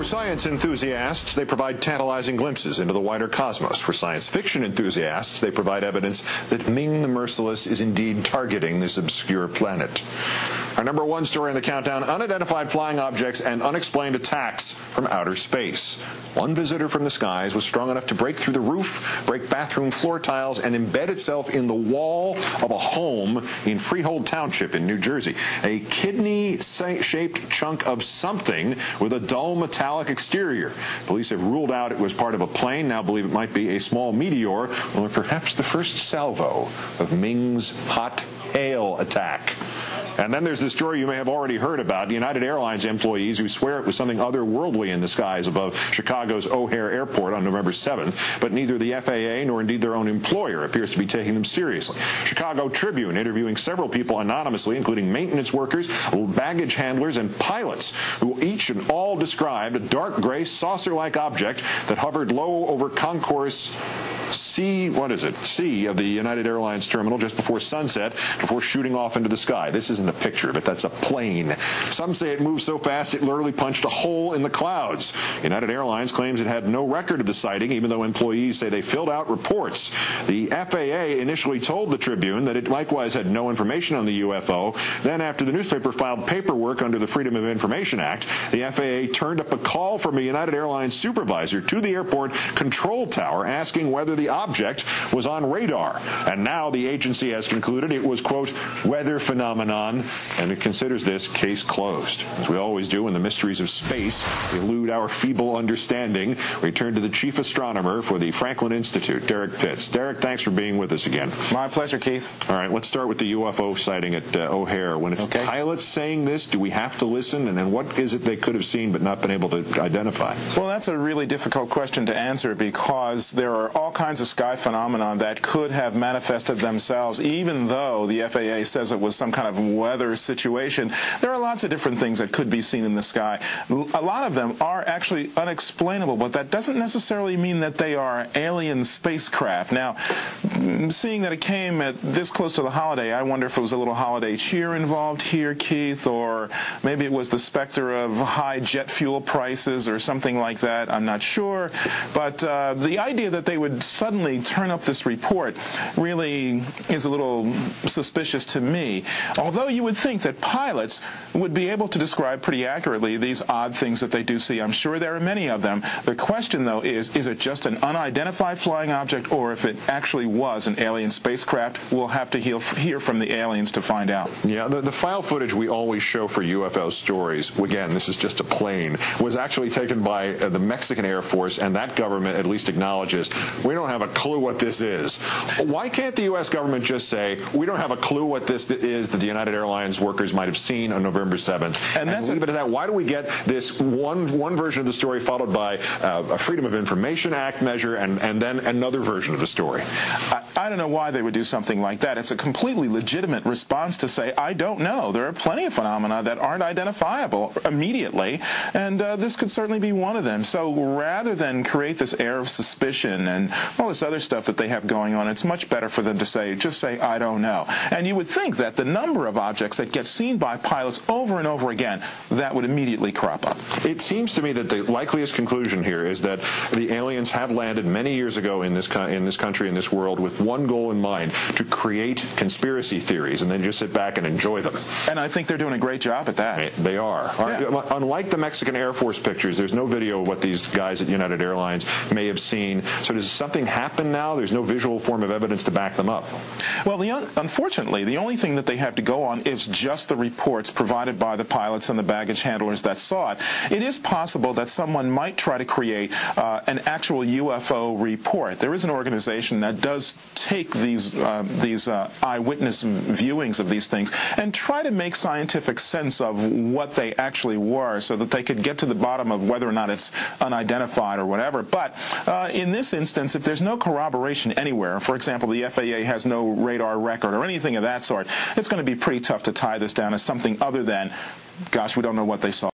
science enthusiasts, they provide tantalizing glimpses into the wider cosmos. For science fiction enthusiasts, they provide evidence that Ming the Merciless is indeed targeting this obscure planet. Our number one story in the countdown: unidentified flying objects and unexplained attacks from outer space. One visitor from the skies was strong enough to break through the roof, break bathroom floor tiles, and embed itself in the wall of a home in Freehold Township in New Jersey. A kidney-shaped chunk of something with a dull metallic exterior. Police have ruled out it was part of a plane, now believe it might be a small meteor, or perhaps the first salvo of Ming's hot hail attack. And then there's this story you may have already heard about: United Airlines employees who swear it was something otherworldly in the skies above Chicago's O'Hare Airport on November 7th, but neither the FAA nor indeed their own employer appears to be taking them seriously. Chicago Tribune interviewing several people anonymously, including maintenance workers, baggage handlers, and pilots, who each and all described a dark gray saucer-like object that hovered low over Concourse C of the United Airlines terminal just before sunset, before shooting off into the sky. This isn't a picture of it, that's a plane. Some say it moved so fast it literally punched a hole in the clouds. United Airlines claims it had no record of the sighting, even though employees say they filled out reports. The FAA initially told the Tribune that it likewise had no information on the UFO. Then, after the newspaper filed paperwork under the Freedom of Information Act, the FAA turned up a call from a United Airlines supervisor to the airport control tower asking whether the object was on radar. And now the agency has concluded it was, quote, weather phenomenon, and it considers this case closed. As we always do when the mysteries of space elude our feeble understanding, we turn to the chief astronomer for the Franklin Institute, Derek Pitts. Derek, thanks for being with us again. My pleasure, Keith. All right, let's start with the UFO sighting at O'Hare. When it's pilots saying this, do we have to listen? And then what is it they could have seen but not been able to identify? Well, that's a really difficult question to answer, because there are all kinds of sky phenomena that could have manifested themselves, even though the FAA says it was some kind of weather situation. There are lots of different things that could be seen in the sky. A lot of them are actually unexplainable, but that doesn't necessarily mean that they are alien spacecraft. Now, seeing that it came at this close to the holiday, I wonder if it was a little holiday cheer involved here, Keith, or maybe it was the specter of high jet fuel prices or something like that. I'm not sure. But the idea that they would suddenly turn up this report really is a little suspicious to me. Although you would think that pilots would be able to describe pretty accurately these odd things that they do see. I'm sure there are many of them. The question, though, is it just an unidentified flying object, or if it actually was an alien spacecraft? We'll have to hear from the aliens to find out. Yeah, the file footage we always show for UFO stories, again, this is just a plane, was actually taken by the Mexican Air Force, and that government at least acknowledges, we don't have a clue what this is. Why can't the U.S. government just say, we don't have a clue what this is that the United Airlines workers might have seen on November 7th, and leave it at that? Why do we get this one version of the story followed by a Freedom of Information Act measure and then another version of the story? I don't know why they would do something like that. It's a completely legitimate response to say, I don't know. There are plenty of phenomena that aren't identifiable immediately, and this could certainly be one of them. So rather than create this air of suspicion and all this other stuff that they have going on, it's much better for them to just say, I don't know. And you would think that the number of objects that get seen by pilots over and over again, that would immediately crop up. It seems to me that the likeliest conclusion here is that the aliens have landed many years ago in this country, in this world, with one goal in mind: to create conspiracy theories and then just sit back and enjoy them. And I think they're doing a great job at that. They are. Yeah. Unlike the Mexican Air Force pictures, there's no video of what these guys at United Airlines may have seen. So does something happen now? There's no visual form of evidence to back them up. Well, unfortunately, the only thing that they have to go on is just the reports provided by the pilots and the baggage handlers that saw it. It is possible that someone might try to create an actual UFO report. There is an organization that does take these eyewitness viewings of these things and try to make scientific sense of what they actually were, so that they could get to the bottom of whether or not it's unidentified or whatever. But in this instance, if there's no corroboration anywhere, for example, the FAA has no radar record or anything of that sort, it's going to be pretty tough to tie this down as something other than, gosh, we don't know what they saw.